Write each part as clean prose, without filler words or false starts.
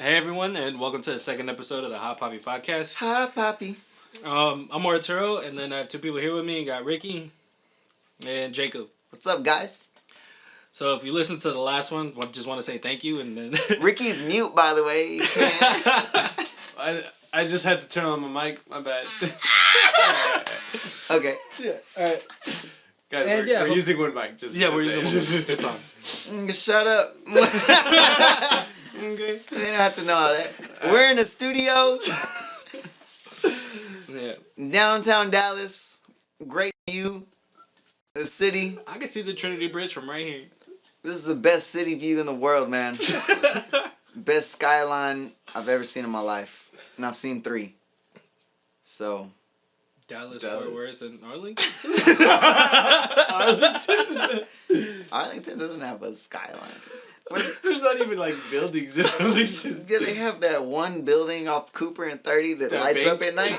Hey everyone, and welcome to the second episode of the Papi Podcast. Hi, Papi. I'm Arturo, and then I have two people here with me. I got Ricky and Jacob. What's up, guys? So if you listened to the last one, I just want to say thank you, and then Ricky's mute, by the way. He can't. I just had to turn on my mic. My bad. Okay. yeah, all right. Guys, And we're using one mic. We're using one mic. It's on. Shut up. Okay. They don't have to know all that. We're in the studio, Yeah, downtown Dallas. Great view. The city. I can see the Trinity Bridge from right here. This is the best city view in the world, man. Best skyline I've ever seen in my life. And I've seen 3. So. Dallas, Fort Worth, and Arlington. Arlington doesn't have a skyline. There's not even like buildings in Arlington. Yeah, they have that one building off Cooper and 30 that lights bank? up at night.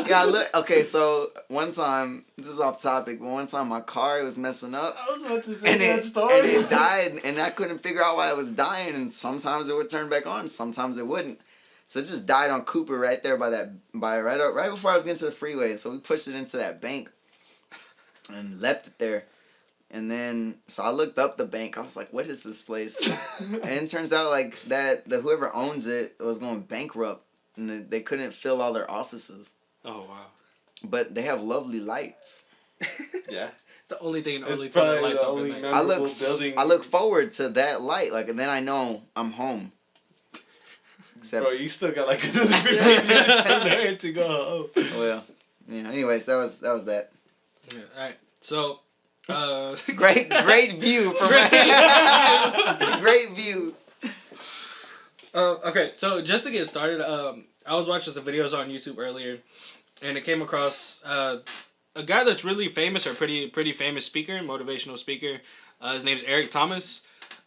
Yeah, look. Okay, so one time, this is off topic, but one time my car was messing up. I was about to say And that it, story. and it died, and I couldn't figure out why it was dying, and sometimes it would turn back on, sometimes it wouldn't. So it just died on Cooper right there right before I was getting to the freeway. So we pushed it into that bank and left it there. And then, so I looked up the bank. I was like, what is this place? And it turns out like whoever owns it was going bankrupt, and they couldn't fill all their offices. Oh wow! But they have lovely lights. Yeah. It's the only thing in It's Arlington probably that lights the up at only night. memorable building. I look forward to that light, like, and then I know I'm home. Except, Bro, you still got like another 15 minutes from there to go home. well, yeah. Anyways, that was that. Yeah, all right, so. Great view from great view. Okay, so just to get started, I was watching some videos on YouTube earlier, and I came across a guy that's really famous, or pretty famous speaker, motivational speaker. His name's Eric Thomas,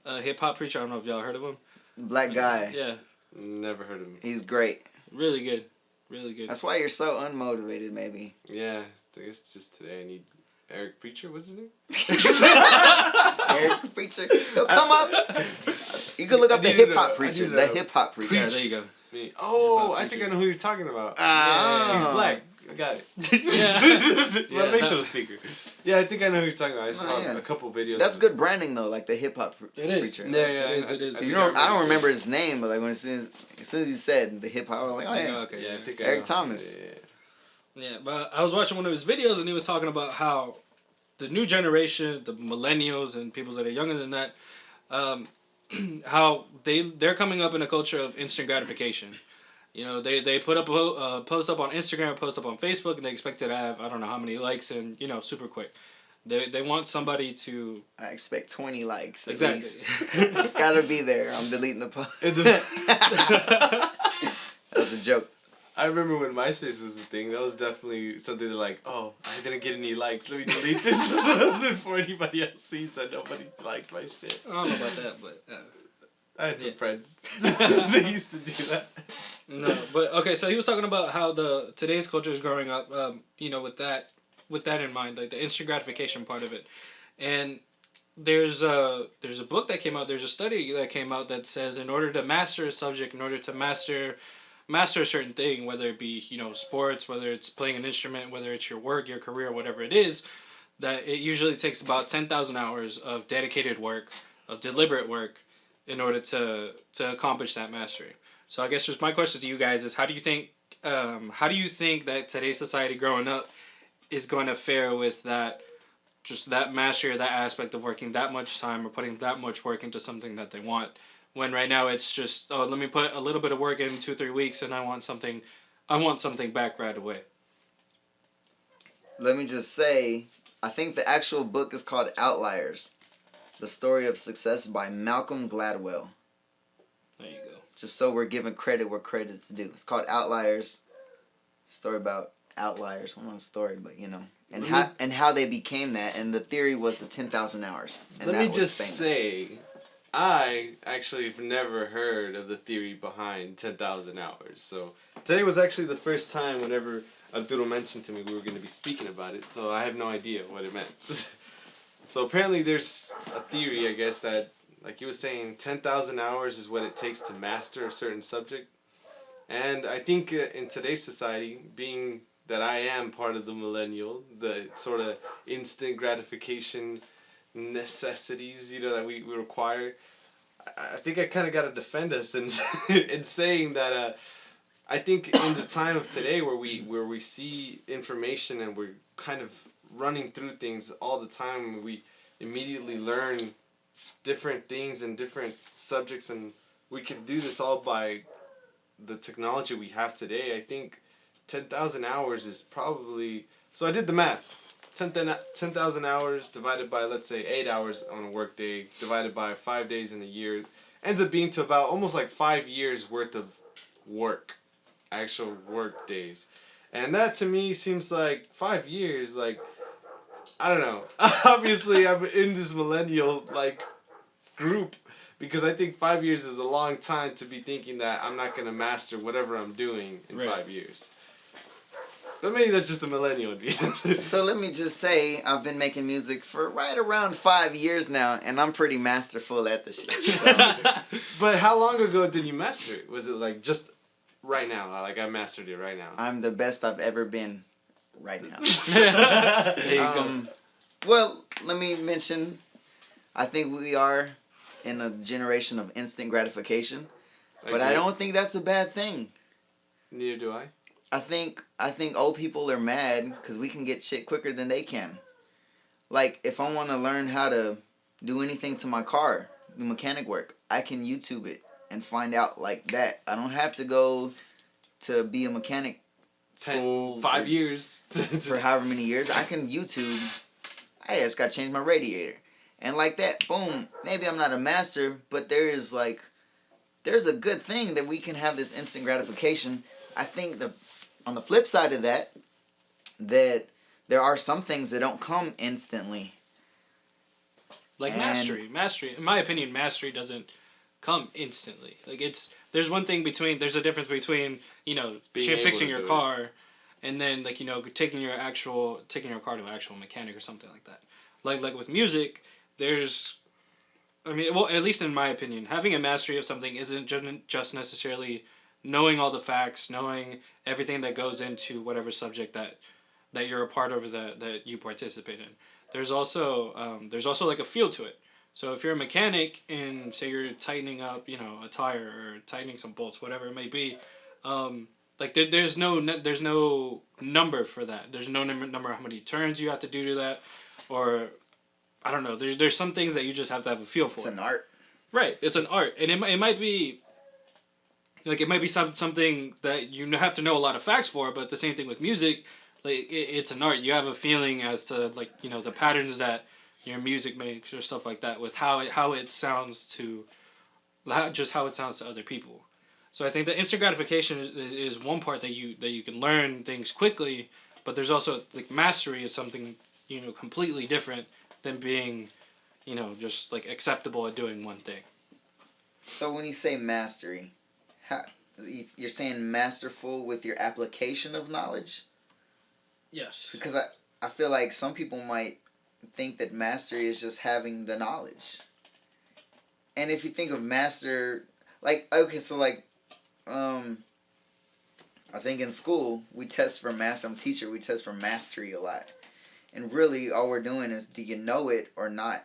hip hop preacher. I don't know if y'all heard of him. Black guy. Yeah, Never heard of him. He's great. really good, really good. That's why you're so unmotivated, maybe. Yeah, I guess just today I need Eric Preacher. What's his name? Eric Preacher. He'll come up. You can look up the hip hop preacher. The hip hop preacher. Yeah, there you go. Me. Oh, I think I know who you're talking about. Ah. He's black. I got it. Yeah. Motivational speaker. Yeah, I think I know who you're talking about. I saw yeah. a couple videos. That's good branding though, like the hip hop It is. preacher. Yeah, It is. You know, I don't remember his name, but like as soon as you said the hip hop, I was like, oh yeah, Okay. Yeah, I think I Eric know. Thomas. Yeah, but I was watching one of his videos, and he was talking about how the new generation, the millennials and people that are younger than that, how they're coming up in a culture of instant gratification. You know, they put up a post up on Instagram, post up on Facebook, and they expect it to have I don't know how many likes, and super quick. They want somebody to I expect 20 likes. At exactly. least. It's gotta be there. I'm deleting the post. That was a joke. I remember when MySpace was the thing. That was definitely something that like, oh, I didn't get any likes. Let me delete this before anybody else sees that nobody liked my shit. I don't know about that, but I had some Yeah. friends that used to do that. no. But okay, so he was talking about how today's culture is growing up. With that in mind, like the instant gratification part of it, and there's a book that came out. There's a study that came out that says in order to master a subject, in order to master a certain thing, whether it be sports, whether it's playing an instrument, whether it's your work, your career, whatever it is, that it usually takes about 10,000 hours of dedicated work, of deliberate work, in order to accomplish that mastery. So I guess just my question to you guys is how do you think that today's society growing up is going to fare with that mastery, or that aspect of working that much time or putting that much work into something that they want, when right now it's just, oh, let me put a little bit of work in 2-3 weeks and I want something back right away. Let me just say, I think the actual book is called Outliers, The Story of Success by Malcolm Gladwell. There you go. Just so we're giving credit where credit's due. It's called Outliers. Story about outliers. Well, not a story, but and how they became that. And the theory was the 10,000 hours. And Let that me was just famous. say, I actually have never heard of the theory behind 10,000 hours. So today was actually the first time whenever Arturo mentioned to me we were going to be speaking about it. So I have no idea what it meant. So apparently there's a theory, I guess, that Like he was saying, 10,000 hours is what it takes to master a certain subject. And I think in today's society, being that I am part of the millennial, the sort of instant gratification necessities, that we require, I think I kind of got to defend us in saying that I think in the time of today where we see information and we're kind of running through things all the time, we immediately learn different things and different subjects, and we can do this all by the technology we have today. I think 10,000 hours is probably, so I did the math. 10,000 hours divided by, let's say, 8 hours on a work day, divided by 5 days in a year, ends up being to about almost like 5 years worth of work, actual work days. And that to me seems like 5 years, like, I don't know. Obviously, I'm in this millennial, like, group, because I think 5 years is a long time to be thinking that I'm not going to master whatever I'm doing in 5 years. But maybe that's just a millennial. So let me just say, I've been making music for right around 5 years now, and I'm pretty masterful at the shit. So. But how long ago did you master it? Was it like just right now? Like I mastered it right now. I'm the best I've ever been right now. There you go. Well, let me mention, I think we are in a generation of instant gratification, but I don't think that's a bad thing. Neither do I. I think old people are mad because we can get shit quicker than they can. Like, if I want to learn how to do anything to my car, do mechanic work, I can YouTube it and find out like that. I don't have to go to be a mechanic school 5 years. for however many years. I can YouTube, hey, I just got to change my radiator. And like that, boom, maybe I'm not a master, but there's a good thing that we can have this instant gratification. I think on the flip side of that there are some things that don't come instantly. Like mastery. In my opinion, mastery doesn't come instantly. Like there's a difference between, fixing your car and then taking your car to an actual mechanic or something like that. Like with music, at least in my opinion, having a mastery of something isn't just necessarily knowing all the facts, knowing everything that goes into whatever subject that you're a part of, that you participate in. There's also like a feel to it. So if you're a mechanic and say you're tightening up, a tire or tightening some bolts, whatever it may be, there's no number for that. There's no number how many turns you have to do to that, or I don't know. There's some things that you just have to have a feel for. It's an art. Right. It's an art, and it might be. Like, it might be something that you have to know a lot of facts for, but the same thing with music, like, it's an art. You have a feeling as to, the patterns that your music makes or stuff like that, with how it sounds to other people. So I think the instant gratification is one part that you can learn things quickly, but there's also, like, mastery is something, completely different than being, just, like, acceptable at doing one thing. So when you say mastery, you're saying masterful with your application of knowledge? Yes. Because I feel like some people might think that mastery is just having the knowledge. And if you think of master, I think in school we test for master. I'm a teacher. We test for mastery a lot, and really all we're doing is, do you know it or not?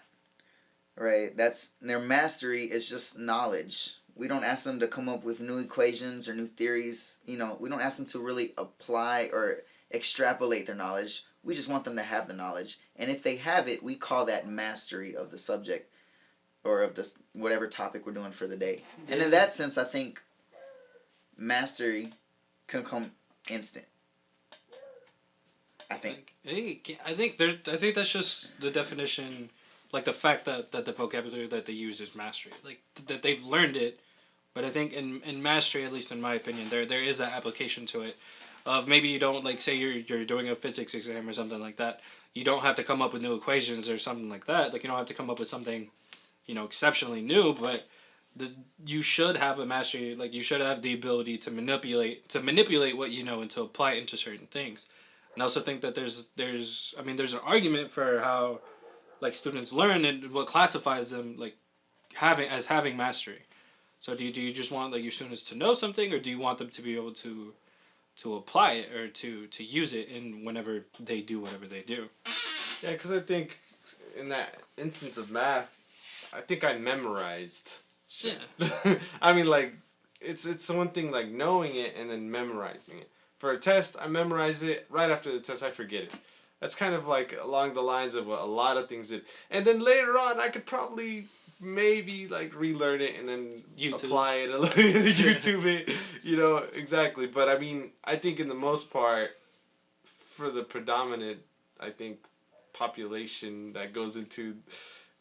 Right? Their mastery is just knowledge. We don't ask them to come up with new equations or new theories. We don't ask them to really apply or extrapolate their knowledge. We just want them to have the knowledge. And if they have it, we call that mastery of the subject or of this whatever topic we're doing for the day. And in that sense, I think mastery can come instant. I think that's just the definition, like the fact that the vocabulary that they use is mastery, like that they've learned it. But I think in mastery, at least in my opinion, there is that application to it. Of maybe you don't, like, say you're doing a physics exam or something like that. You don't have to come up with new equations or something like that. Like, you don't have to come up with something, exceptionally new. But you should have a mastery. Like, you should have the ability to manipulate what you know and to apply it into certain things. And I also think that there's an argument for how, like, students learn and what classifies them, like, having mastery. So do you just want like your students to know something, or do you want them to be able to apply it or to use it in whenever they do whatever they do? Yeah, because I think in that instance of math, I think I memorized. Yeah. I mean, like, it's one thing like knowing it and then memorizing it. For a test, I memorize it. Right after the test, I forget it. That's kind of like along the lines of what a lot of things did. And then later on, I could probably maybe like relearn it and then apply it a little bit, YouTube it, you know, exactly. But I mean, I think in the most part, for the predominant, I think, population that goes into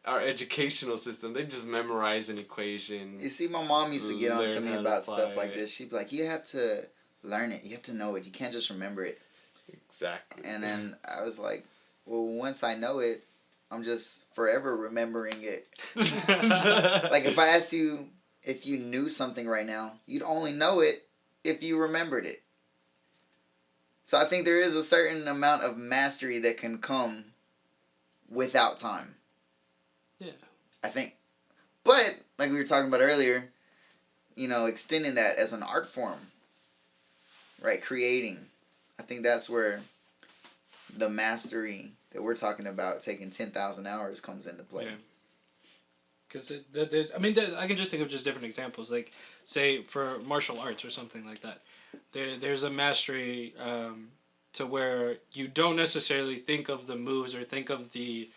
our educational system, they just memorize an equation. You see, my mom used to get on to me about stuff like this. She'd be like, you have to learn it. You have to know it. You can't just remember it. Exactly. And then I was like, well, once I know it, I'm just forever remembering it. Like, if I asked you if you knew something right now, you'd only know it if you remembered it. So I think there is a certain amount of mastery that can come without time. Yeah. I think. But, like we were talking about earlier, you know, extending that as an art form, right? Creating. I think that's where the mastery that we're talking about, taking 10,000 hours, comes into play. Yeah. Because there's, I mean, I can just think of just different examples. Like, say, for martial arts or something like that. There's a mastery to where you don't necessarily think of the moves or think of the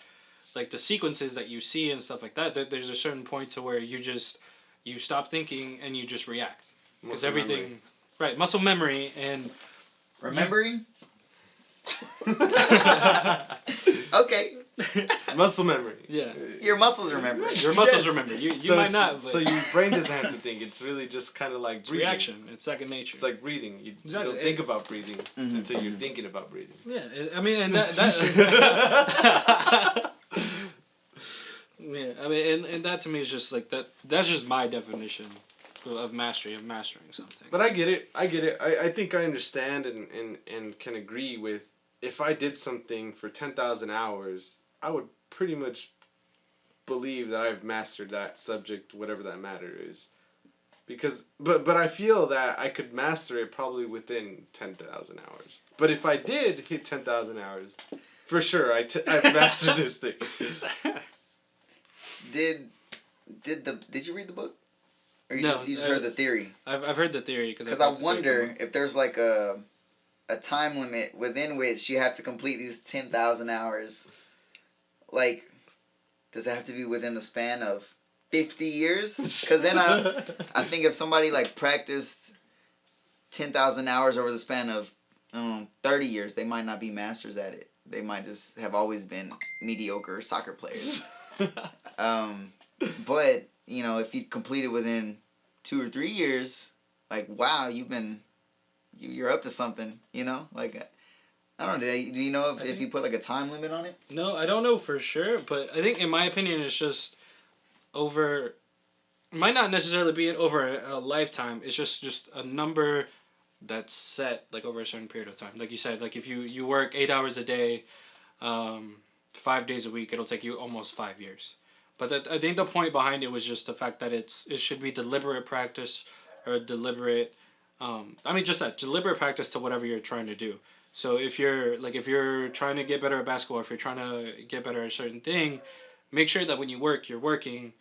sequences that you see and stuff like that. There's a certain point to where you stop thinking and you just react. Because everything... Memory. Right, muscle memory and... Remembering? Okay. Muscle memory. Yeah. Your muscles remember. Your muscles remember. You might not. But... So your brain doesn't have to think. It's really just kind of like breathing. Reaction. It's second nature. It's like breathing. You don't think about breathing until you're thinking about breathing. Yeah, I mean, and that yeah, I mean, and that to me is just like that. That's just my definition of mastery, of mastering something. But I get it. I think I understand and can agree with, if I did something for 10,000 hours, I would pretty much believe that I've mastered that subject, whatever that matter is. Because, but I feel that I could master it probably within 10,000 hours. But if I did hit 10,000 hours, for sure, I've mastered this thing. Did you read the book? Or you No, just heard the theory? I've heard the theory because I wonder if there's like a time limit within which you have to complete these 10,000 hours. Like, does it have to be within the span of 50 years? Because then I think if somebody like practiced 10,000 hours over the span of 30 years, they might not be masters at it. They might just have always been mediocre soccer players. But, you know, if you complete it within 2 or 3 years, like, wow, you're up to something, you know? Like, I don't know, do you know if you put like a time limit on it? No, I don't know for sure, but I think in my opinion it's just it might not necessarily be over a lifetime. It's just a number that's set like over a certain period of time. Like you said, like if you work 8 hours a day, 5 days a week, it'll take you almost 5 years. But I think the point behind it was just the fact that it should be deliberate practice or deliberate, just that deliberate practice to whatever you're trying to do. So if you're trying to get better at basketball, if you're trying to get better at a certain thing, make sure that when you work, you're working,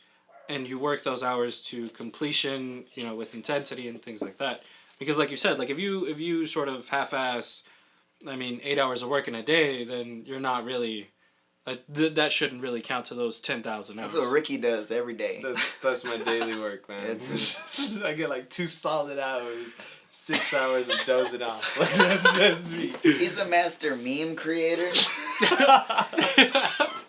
and you work those hours to completion, you know, with intensity and things like that. Because like you said, like if you sort of half-ass, 8 hours of work in a day, then you're not really. That shouldn't really count to those 10,000 hours. That's what Ricky does every day. That's my daily work, man. I get like 2 solid hours, 6 hours of dozing off. Like that's me. He's a master meme creator.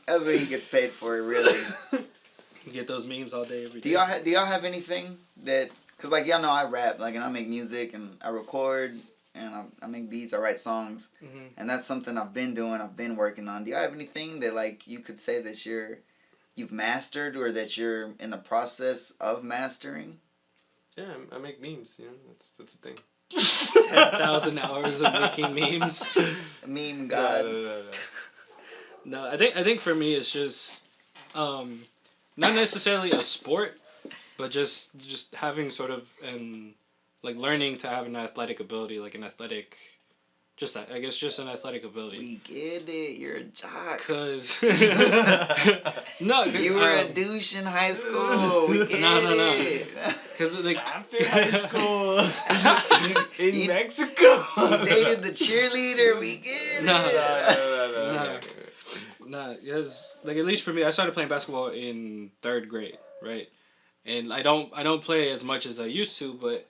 That's what he gets paid for, really. You get those memes all day, every day. Do y'all have anything that? Cause like y'all know I rap, like, and I make music and I record. And I make beats, I write songs, and that's something I've been doing, I've been working on. Do you have anything that like you could say that you've mastered or that you're in the process of mastering? Yeah, I make memes, you know, that's the thing. 10,000 hours of making memes. Meme god. No, I think for me it's just not necessarily a sport, but just having sort of learning to have an athletic ability, like an athletic, just an athletic ability. We get it. You're a jock. Cause no, You were a douche in high school. We get it. Cause After high school in Mexico. You dated the cheerleader. We get it. Nah, because at least for me, I started playing basketball in 3rd grade, right? And I don't play as much as I used to, but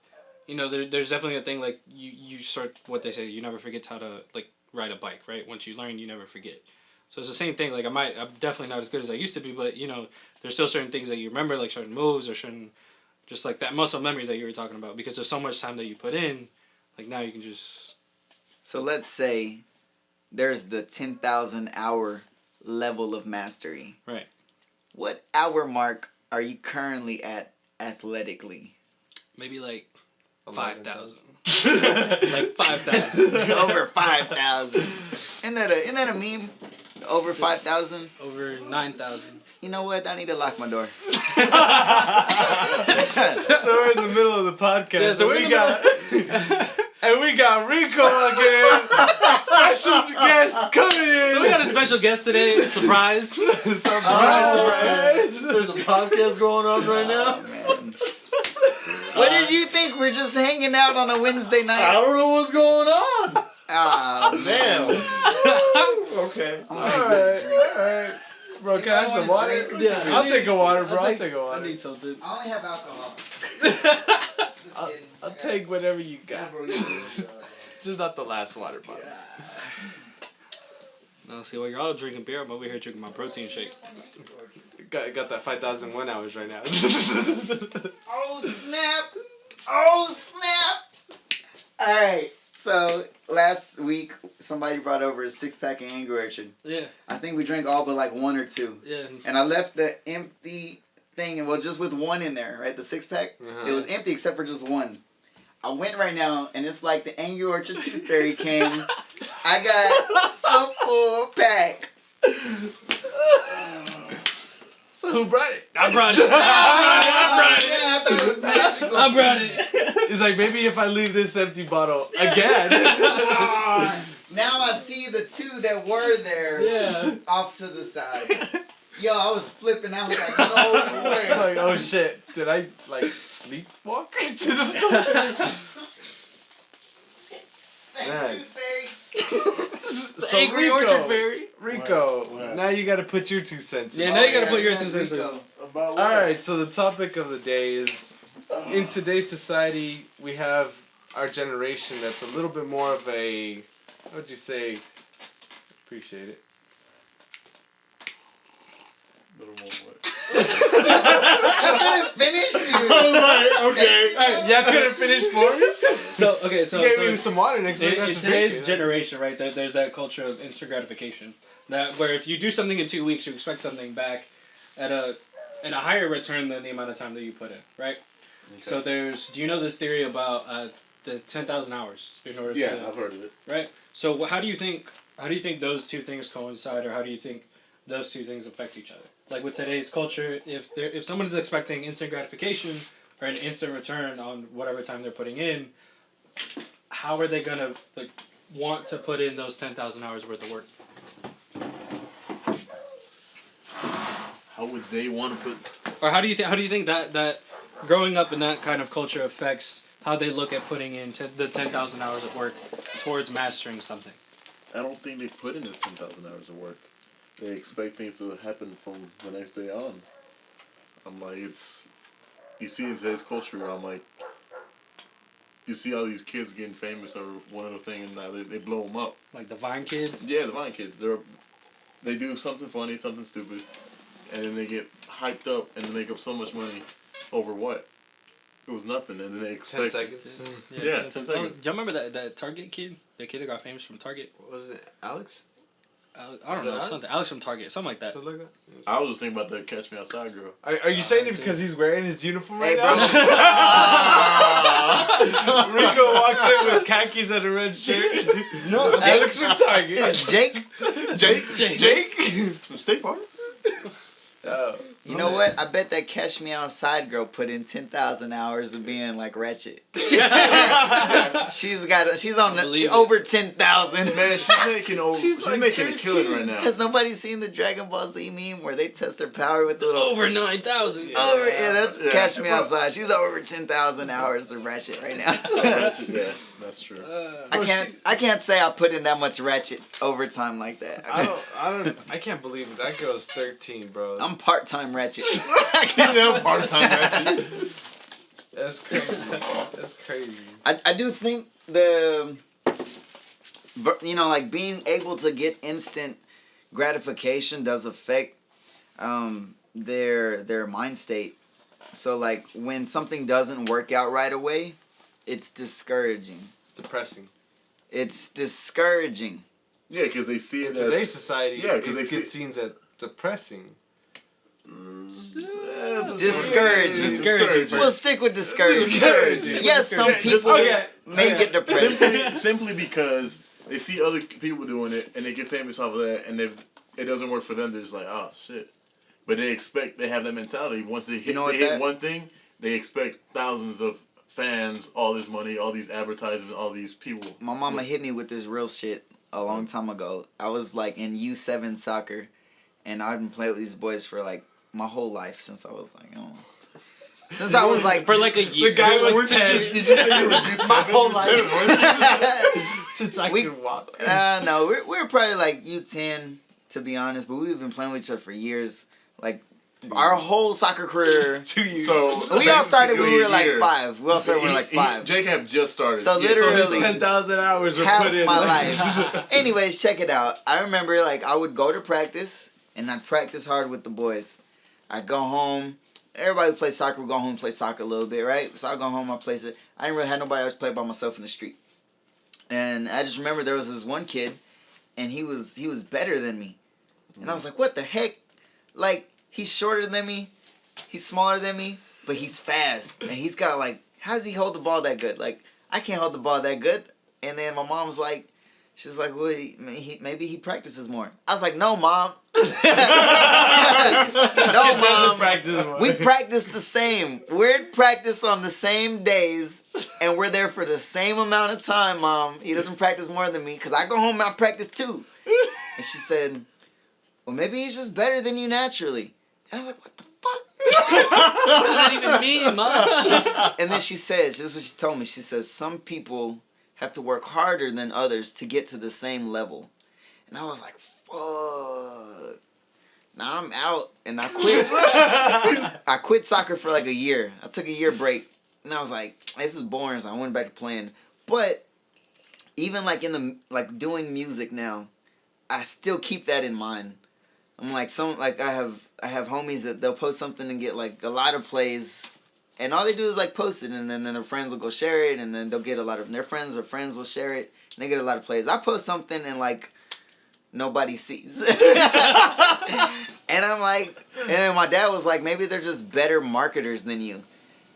there's definitely a thing you sort what they say, you never forget how to ride a bike, right? Once you learn, you never forget. So it's the same thing. I'm definitely not as good as I used to be, but there's still certain things that you remember, like certain moves or certain just that muscle memory that you were talking about, because there's so much time that you put in. Now you can just. So let's say there's the 10,000 hour level of mastery. Right. What hour mark are you currently at athletically? Maybe 5,000. 5,000. Over 5,000. Isn't that a meme? Over 5,000? Over 9,000. You know what? I need to lock my door. So we're in the middle of the podcast. Yeah, so and we got Rico again. Special guest coming in. So we got a special guest today. Surprise. Surprise. There's a podcast going on right now. Man. What did you think? We're just hanging out on a Wednesday night? I don't know what's going on. Oh, Damn. man. Okay. Alright. Bro, can I have some water? Yeah. I'll take a water, bro. I'll take a I water. need something. I only have alcohol. I'll take whatever you got. Just not the last water bottle. Now, see, while you're all drinking beer, I'm over here drinking my protein shake. Got that 5,001 hours right now. Oh, snap. Oh, snap. All right. So, last week, somebody brought over a 6-pack of Angry Orchard. Yeah. I think we drank all but 1 or 2. Yeah. And I left the empty thing, well, just with 1 in there, right? The 6-pack. It was empty except for just 1. I went right now, and it's like the Angry Orchard Tooth Fairy came. I got a full pack. So who brought it? I brought it. I thought it was magical. I brought it. It's like, maybe if I leave this empty bottle again. Now I see the 2 that were there off to the side. Yo, I was flipping out like, no way. Like, oh shit, did I sleepwalk to the store? Thanks, Tooth Fairy. So Angry Rico, Orchard Fairy. Rico, What? now you gotta put your 2 cents in. Yeah, now you gotta put your 2 cents in. Rico. About what? Alright, so the topic of the day is, in today's society, we have our generation that's a little bit more of a, how would you say, appreciate it. Little more what? I couldn't finish you. Okay. Yeah, couldn't finish for me? So You gave me some water next week. in today's generation, right, there's that culture of instant gratification. That where if you do something in 2 weeks, you expect something back at a higher return than the amount of time that you put in, right? Okay. So do you know this theory about the 10,000 hours in order Yeah, to, I've heard of it. right? So how do you think those 2 things coincide, or how do you think those 2 things affect each other? Like with today's culture, if someone is expecting instant gratification or an instant return on whatever time they're putting in, how are they gonna want to put in those 10,000 hours worth of work? How would they want to put? Or how do you think that growing up in that kind of culture affects how they look at putting in the 10,000 hours of work towards mastering something? I don't think they put in the 10,000 hours of work. They expect things to happen from the next day on. I'm like, you see in today's culture, I'm like, you see all these kids getting famous or one other thing, and now they blow them up. Like the Vine kids? Yeah, the Vine kids. They do something funny, something stupid, and then they get hyped up and they make up so much money over what? It was nothing, and then they 10 expect. seconds. Yeah, 10 seconds. Do y'all remember that Target kid? That kid that got famous from Target? What was it? Alex? I don't Is know, it Alex? something. Alex from Target, something like that. Something like that? I was just thinking about the Catch Me Outside girl. Are you saying it because he's wearing his uniform right Hey, now? bro. Rico walks in with khakis and a red shirt. No, Alex from Target. It's Jake. Jake? Jake. Jake? From State Farm? You know what? I bet that Catch Me Outside girl put in 10,000 hours of being like Ratchet. She's on over 10,000. Man, she's making a killing right now. Has nobody seen the Dragon Ball Z meme where they test their power with the little Over 9,000. That's Catch Me Outside. She's over 10,000 hours of Ratchet right now. Ratchet, yeah, that's true. I can't say I put in that much Ratchet overtime like that. I can't believe that girl's 13, bro. I'm part-time Ratchet. Part-time Ratchet. That's crazy. That's crazy. I do think like being able to get instant gratification does affect their mind state. So like when something doesn't work out right away, it's discouraging. It's depressing. It's discouraging. Yeah, because they see it in today's society. Yeah, because they get seen as depressing. Discouraging. We'll stick with discouraging. Yes, some people may get depressed. Simply because they see other people doing it and they get famous off of that, and if it doesn't work for them, they're just like, oh shit. But they have that mentality. Once they hit one thing, they expect thousands of fans, all this money, all these advertisements, all these people. My mama hit me with this real shit a long time ago. I was like in U7 soccer, and I've been playing with these boys for like my whole life since I was like, since I was like for like a year. The guy was 10. Did you say you were U7? My whole life. Since I could walk. No, we're probably like U10 to be honest, but we've been playing with each other for years. Like our whole soccer career. 2 years. So we all started when we were like 5. We all started when we were like 5. Jacob just started. So literally, so 10,000 hours were half put in. my life. Anyways, check it out. I remember like I would go to practice and I'd practice hard with the boys. I'd go home. Everybody would play soccer. We'd go home and play soccer a little bit, right? So I'd go home, I'd play it. I didn't really have nobody else play by myself in the street. And I just remember there was this one kid, and he was better than me. And I was like, what the heck? Like, he's shorter than me, he's smaller than me, but he's fast. And he's got like, how does he hold the ball that good? Like, I can't hold the ball that good. And then my mom was like, she's like, well, maybe he practices more. I was like, no, Mom. No, Mom. We practice the same. We're in practice on the same days, and we're there for the same amount of time, Mom. He doesn't practice more than me, because I go home and I practice too. And she said, well, maybe he's just better than you naturally. And I was like, what the fuck? What does that even mean, Mom? And then she says, this is what she told me. She says, some people have to work harder than others to get to the same level. And I was like, fuck. Now I'm out, and I quit. I quit soccer for like a year. I took a year break, and I was like, this is boring, so I went back to playing. But even like doing music now, I still keep that in mind. I'm like I have homies that they'll post something and get like a lot of plays. And all they do is like post it, and then their friends will go share it, and then they'll get a lot of their friends or friends will share it, and they get a lot of plays. I post something and like nobody sees. And I'm like, and my dad was like, maybe they're just better marketers than you. And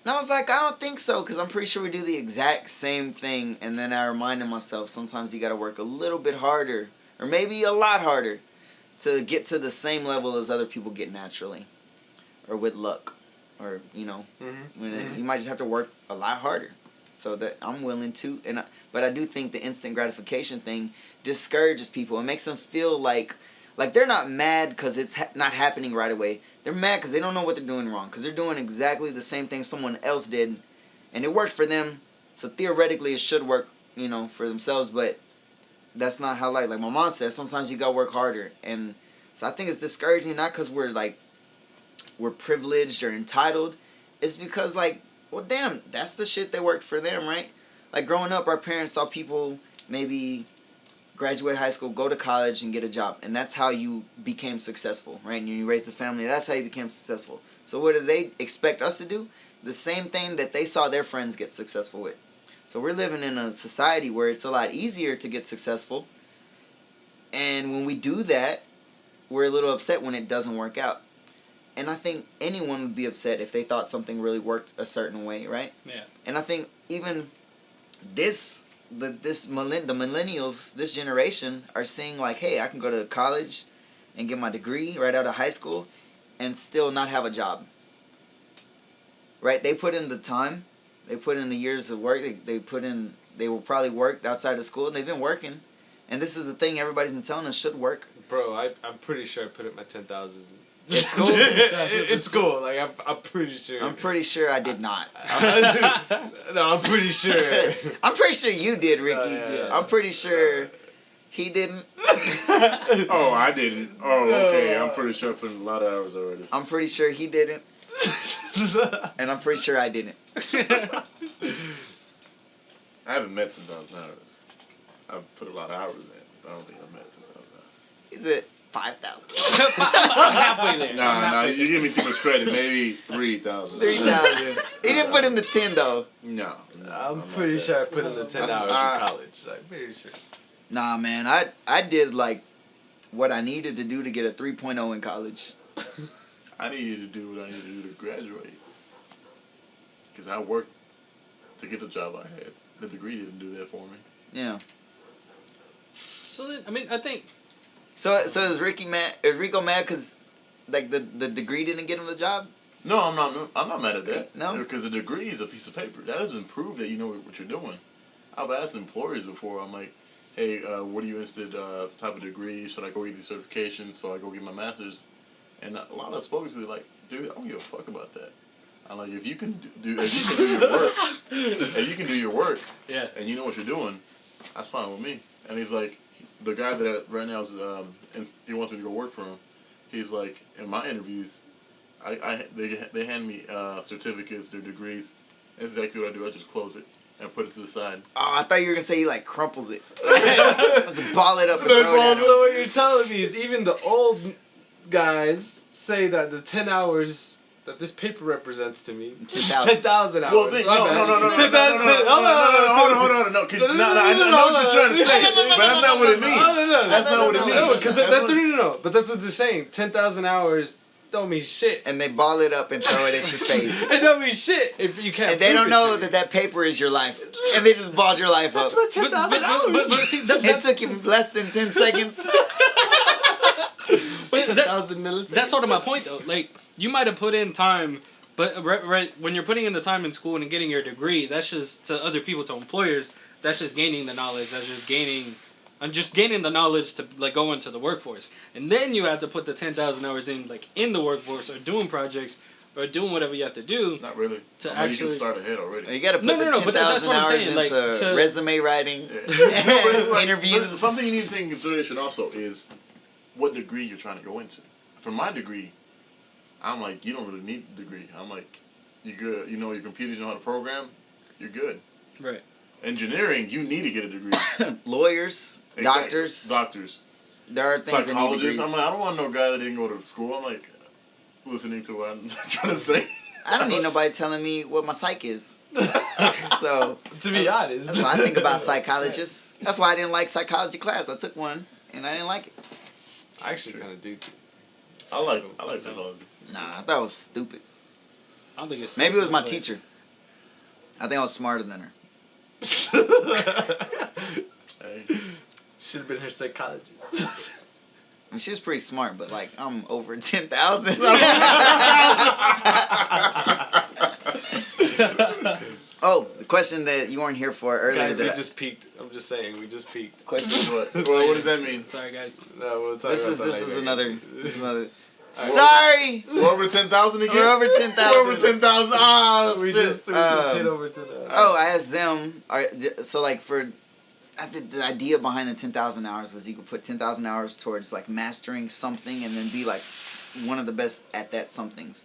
I was like, I don't think so, because I'm pretty sure we do the exact same thing. And then I reminded myself, sometimes you got to work a little bit harder, or maybe a lot harder, to get to the same level as other people get naturally, or with luck. Or, you know, you might just have to work a lot harder. So that I'm willing to. But I do think the instant gratification thing discourages people. It makes them feel like they're not mad because it's not happening right away. They're mad because they don't know what they're doing wrong. Because they're doing exactly the same thing someone else did. And it worked for them. So theoretically it should work, you know, for themselves. But that's not how life. Like my mom says, sometimes you got to work harder. And so I think it's discouraging not because we're privileged or entitled. It's because like, well, damn, that's the shit that worked for them, right? Like growing up, our parents saw people maybe graduate high school, go to college, and get a job. And that's how you became successful, right? And you raised a family. That's how you became successful. So what do they expect us to do? The same thing that they saw their friends get successful with. So we're living in a society where it's a lot easier to get successful. And when we do that, we're a little upset when it doesn't work out. And I think anyone would be upset if they thought something really worked a certain way, right? Yeah. And I think even the millennials, this generation, are seeing like, hey, I can go to college and get my degree right out of high school, and still not have a job. Right? They put in the time. They put in the years of work. They will probably worked outside of school, and they've been working. And this is the thing everybody's been telling us should work. Bro, I'm pretty sure I put in my 10,000. In school? In school, like I'm pretty sure. I'm pretty sure I did not. No, I'm pretty sure. I'm pretty sure you did, Ricky. Yeah. I'm pretty sure he didn't. Oh, I didn't. Oh, okay. I'm pretty sure I put in a lot of hours already. I'm pretty sure he didn't. And I'm pretty sure I didn't. I haven't met 10,000 hours. I've put a lot of hours in, but I don't think I've met 10,000 hours. He's at 5,000. I'm halfway there. Nah, you give me too much credit. Maybe 3,000. 3,000. He didn't put in the 10 though. No. I'm pretty sure I put in the 10 hours in college. I'm pretty sure. Nah, man. I did like what I needed to do to get a 3.0 in college. I needed to do what I needed to do to graduate. Because I worked to get the job I had. The degree didn't do that for me. Yeah. So then, I mean, I think. So is Ricky mad? Is Rico mad because like the degree didn't get him the job? No, I'm not mad at that. No? Because a degree is a piece of paper. That doesn't prove that you know what you're doing. I've asked employers before, I'm like, hey, what are you interested type of degree? Should I go get these certifications so I go get my master's? And a lot of folks are like, dude, I don't give a fuck about that. I'm like, if you can do your work, Yeah. and you know what you're doing, that's fine with me. And he's like, the guy that right now is, and he wants me to go work for him. He's like, in my interviews, they hand me certificates, their degrees. That's exactly what I do. I just close it and put it to the side. Oh, I thought you were gonna say he like crumples it. Just ball it up and So, throw it at him. so what you're telling me is even the old guys say that the 10 hours that this paper represents to me, 10,000 hours. Well, no. Hold on. No, I know what you're trying to say, but that's not what it means. That's not what it means. No, because no. But that's what they're saying. 10,000 hours don't mean shit. And they ball it up and throw it at your face. It don't mean shit if you can't. And they don't prove it know to me. that paper is your life. And they just balled your life That's up. what 10,000 hours. But see, It took him less than 10 seconds. But 10,000 milliseconds. that's sort of my point, though. Like, you might have put in time, but right when you're putting in the time in school and getting your degree, that's just to other people, to employers. That's just gaining the knowledge. That's just gaining the knowledge to like go into the workforce. And then you have to put the 10,000 hours in, like in the workforce or doing projects or doing whatever you have to do. Not really. To You actually can start ahead already. You gotta put No, the but that's 10,000 what I'm hours saying, into like, to- resume writing, interviews. But something you need to take in consideration also is what degree you're trying to go into. For my degree, I'm like, you don't really need a degree. I'm like, you're good. You know your computers, you know how to program, you're good. Right. Engineering, you need to get a degree. Lawyers, Exactly. doctors. There are things that need degrees. Psychologists. I'm like, I don't want no guy that didn't go to school. I'm like, listening to what I'm trying to say. I don't need nobody telling me what my psych is. So, To be honest. that's why I think about psychologists. That's why I didn't like psychology class. I took one, and I didn't like it. I actually kind of do. I like psychology. Nah, I thought it was stupid. I don't think it's. Maybe it was my but- teacher. I think I was smarter than her. Hey. Should have been her psychologist. I mean, she was pretty smart, but like, I'm over 10,000. Oh, the question that you weren't here for earlier. Guys, we that just peaked. I'm just saying, we just peaked. question. What does that mean? Sorry, guys. No, we'll talk This about is that later. another. This is another. Alright. Sorry, We're over 10,000 again? we're over 10,000. We're over 10,000. Ah, We shit. just hit over to the. Oh, I asked them. So like I think the idea behind the 10,000 hours was you could put 10,000 hours towards like mastering something and then be like one of the best at that somethings.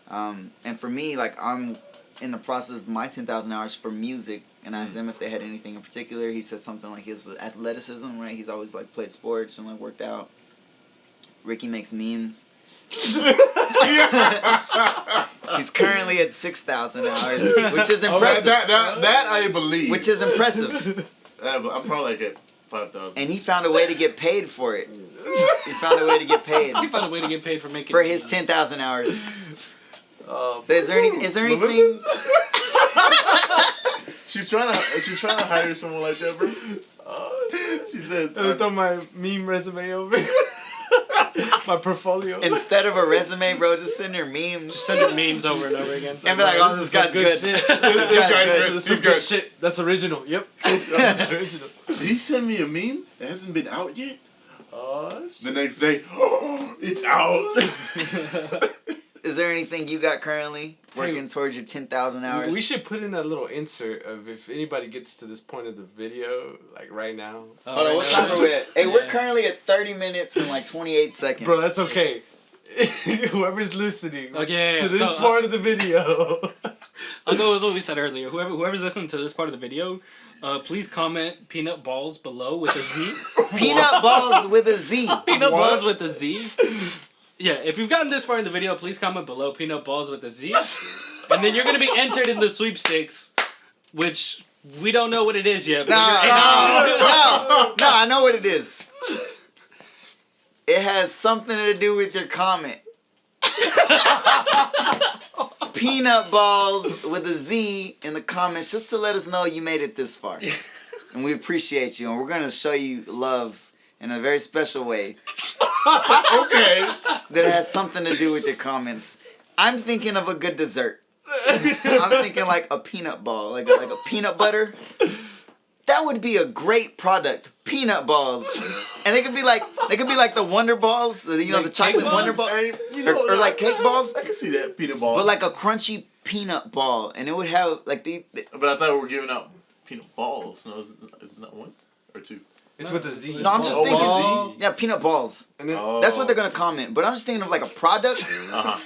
And for me, like I'm in the process of my 10,000 hours for music, and I asked them if they had anything in particular. He said something like his athleticism, right? He's always like played sports and like worked out. Ricky makes memes. He's currently at 6,000 hours, which is impressive. That I believe. Which is impressive. I'm probably like at 5,000. And he found a way to get paid for it. He found a way to get paid You found a way to get paid for making for his videos. 10,000 hours. Oh, So is there anything? She's trying to hire someone like that, bro. She said, I throw my meme resume over. My portfolio. Instead of a resume, bro, just send your memes. Just send it memes over and over again. And be like, oh, this guy's good. Shit. This guy's good. This is good shit. That's original. Yep. That's original. Did he send me a meme that hasn't been out yet? The next day, oh, it's out. Is there anything you got currently working towards your 10,000 hours? We should put in a little insert of if anybody gets to this point of the video, like right now. Hold on, what time are we at? Hey, we're currently at 30 minutes and like 28 seconds. Bro, that's okay. Whoever's listening Okay, to this so, part of the video. I'll go with what we said earlier. Whoever's listening to this part of the video, please comment peanut balls below with a Z. Peanut balls with a Z. Peanut balls with a Z. Yeah, if you've gotten this far in the video, please comment below peanut balls with a Z. And then you're going to be entered in the sweepstakes, which we don't know what it is yet. No, I know what it is. It has something to do with your comment. Peanut balls with a Z in the comments just to let us know you made it this far. And we appreciate you. And we're going to show you love in a very special way. Okay. That has something to do with your comments. I'm thinking of a good dessert. I'm thinking like a peanut ball, like a peanut butter. That would be a great product. Peanut balls. And they could be like the Wonder Balls, the Like chocolate cake Wonder balls? Balls. Hey, Or like cake balls. I can see that peanut ball. But like a crunchy peanut ball. And it would have like But I thought we were giving out peanut balls. No, is it not one or two? It's with a Z. No, I'm just Oh, thinking ball. yeah, peanut balls. And then That's what they're gonna comment. But I'm just thinking of like a product. Uh-huh.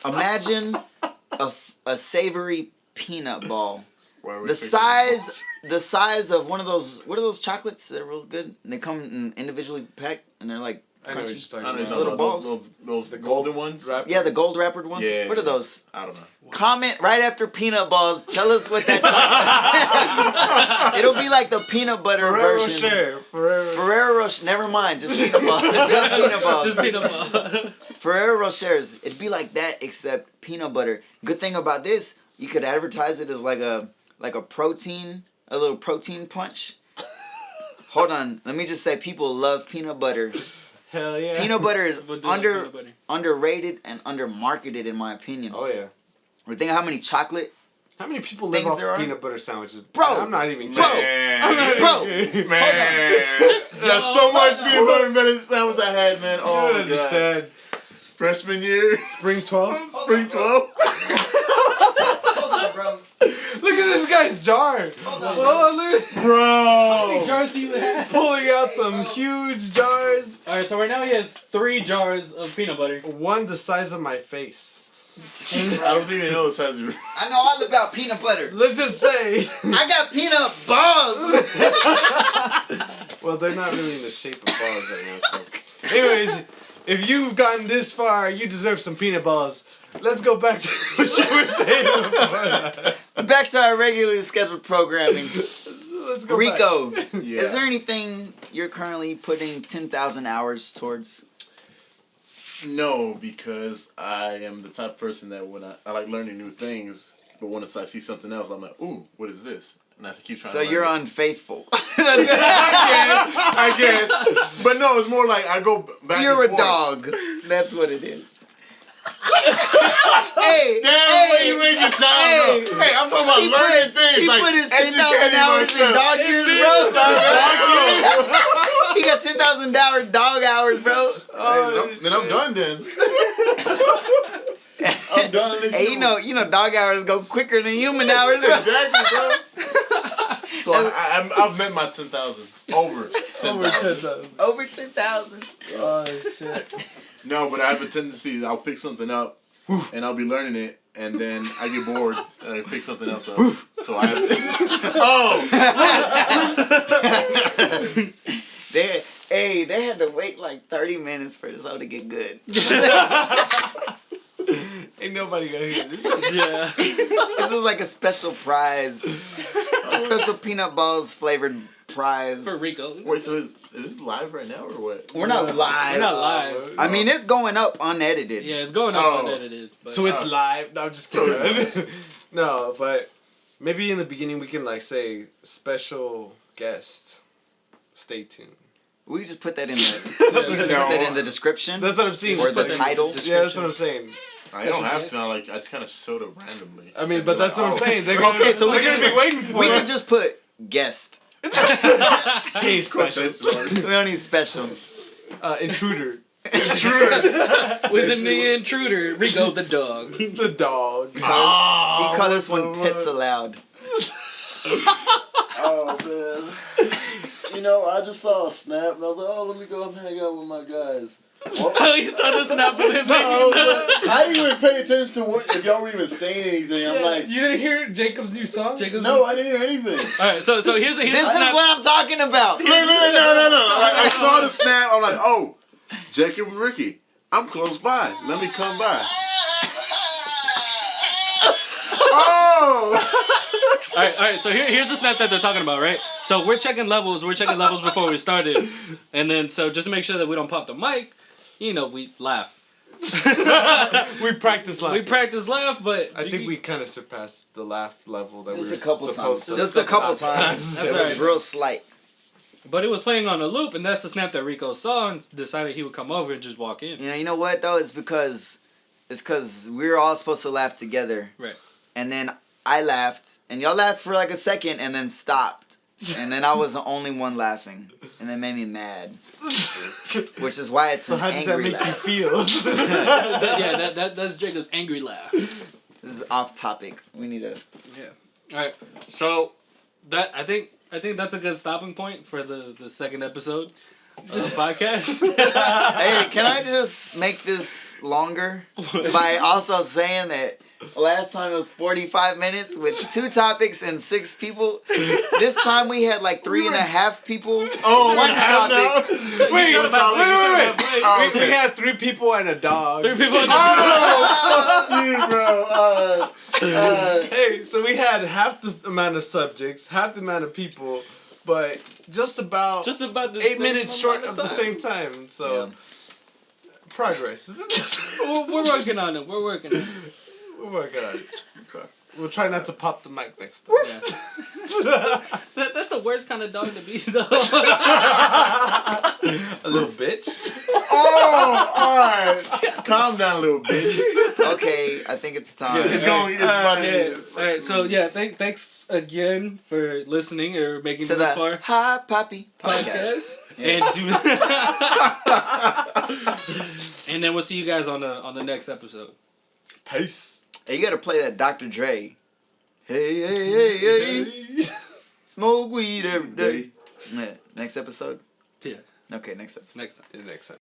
Imagine a savory peanut ball. Why are we The picking size of one of those. What are those chocolates? They're real good. And they come in individually packed, and they're like I know what crunchy. you're talking I don't know, about. Little those, balls. those the golden ones. Wrap- Yeah, the gold wrappered ones. Yeah. What are those? I don't know. Comment right after peanut balls. Tell us what that. It'll be like the peanut butter Ferrero version. Rocher. Ferrero Rocher. Never mind. Just peanut balls. Just peanut balls. Just peanut ball. Ferrero Rochers. It'd be like that except peanut butter. Good thing about this, you could advertise it as like a protein, a little protein punch. Hold on. Let me just say, people love peanut butter. Hell yeah. Peanut butter is We'll do peanut butter. underrated and undermarketed in my opinion. Oh yeah. Or think of how many chocolate. How many people live Things off there are? peanut butter sandwiches? Bro. I'm not even Bro. kidding. I'm not Bro. even kidding. Man, that's so much peanut butter and melon sandwich I had, man. You Oh don't my understand. God. Freshman year, Spring 12? spring 12. Hold on, bro. Look at this guy's jar. Hold on. Oh, look. How many Bro. jars do you He's have? pulling out some huge jars. Alright, so right now he has 3 jars of peanut butter. One the size of my face. I don't think they know the size of your. I know all about peanut butter. Let's just say. I got peanut balls. Well, they're not really in the shape of balls right now, so. Anyways, if you've gotten this far, you deserve some peanut balls. Let's go back to what you were saying before. Back to our regularly scheduled programming. Let's go Rico, Yeah. is there anything you're currently putting 10,000 hours towards? No, because I am the type of person that when I like learning new things, but once I see something else, I'm like, ooh, what is this? And I have to keep trying So to learn you're it. unfaithful. I guess. But no, it's more like I go back You're and a forth. dog. That's what it is. Hey, Damn, way you make it sound. hey. Hey, I'm talking about He learning things. He like put his 10,000 educating hours in myself. dog years, bro. He got 10,000 hours dog hours, bro. Then I'm done then. I'm done. Hey, you know, dog hours go quicker than human hours. Exactly, bro. So I've met my 10,000. Over 10,000. Over 10,000. Oh, shit. No, but I have a tendency, I'll pick something up, and I'll be learning it, and then I get bored, and I pick something else up. So I have They had to wait like 30 minutes for this hoe to get good. Ain't nobody gonna hear this. Yeah. This is like a special prize. A special peanut balls flavored prize. For Rico. Wait, so is this live right now, or what? We're not live. We're not live. I mean, it's going up unedited. Yeah, it's going up Oh. unedited. But So it's live. No, I'm just kidding. No, but maybe in the beginning we can like say special guest. Stay tuned. We can just put that in the. Yeah, We can put that in the description. That's what I'm seeing. Or Just the put that in title. Yeah, that's what I'm saying. I don't have to. I just kind of showed up randomly. I mean, And but be that's what I'm oh. saying. They're gonna, Okay, so they're we gonna can- be waiting for We it. can just put guest. Hey, special. We don't need special. Intruder. With the nigga intruder, Rico the dog. The dog. He called us when pets allowed. Oh man. You know, I just saw a snap and I was like, oh, let me go hang out with my guys. Oh, you saw the snap of his I didn't even pay attention to what if y'all were even saying anything. I'm like, You didn't hear Jacob's new song? no, I didn't hear anything. Alright, so here's the This is snap. what I'm talking about. No. I saw the snap. I'm like, oh, Jacob and Ricky, I'm close by. Let me come by. Oh! Alright, so here's the snap that they're talking about, right? So we're checking levels before we started. And then so just to make sure that we don't pop the mic, you know, we laugh. We practice laughing. We practice laugh, but I think we kind of surpassed the laugh level that Just we were a couple supposed times. to. Just a couple times. That's It all was right. real slight. But it was playing on a loop, and that's the snap that Rico saw and decided he would come over and just walk in. You know what though? It's because we were all supposed to laugh together. Right. And then I laughed, and y'all laughed for like a second, and then stopped. And then I was the only one laughing, and that made me mad. Which is why it's So an how did that angry make you laugh. feel? That's Jacob's angry laugh. This is off topic. We need to. Yeah. All right. So that I think that's a good stopping point for the second episode of the podcast. Hey, can I just make this longer by also saying that last time it was 45 minutes with 2 topics and 6 people. This time we had like 3.5 people. Oh, one half topic. Wait, shut wait, up, wait. Oh, We okay. had 3 people and a dog. 3 people in the Oh, fuck you, bro. Hey, so we had half the amount of subjects, half the amount of people, but just about just about the 8 same minutes short amount of the time. same time. So progress. We're working on it. We're working on it. We're working on it. Okay. We'll try not to pop the mic next time. Yeah. That's the worst kind of dog to be, though. A little bitch. Oh, alright. Calm down, little bitch. Okay, I think it's time. It's going. It's about to end. All right, so yeah, thanks again for listening or making To it this the far. Hi Papi Podcast. Podcast. Yeah. And and then we'll see you guys on the next episode. Peace. Hey, you gotta play that Dr. Dre. Hey, hey, hey, hey. Smoke weed every day. Yeah, next episode? Yeah, Okay, next episode. next time. Next time.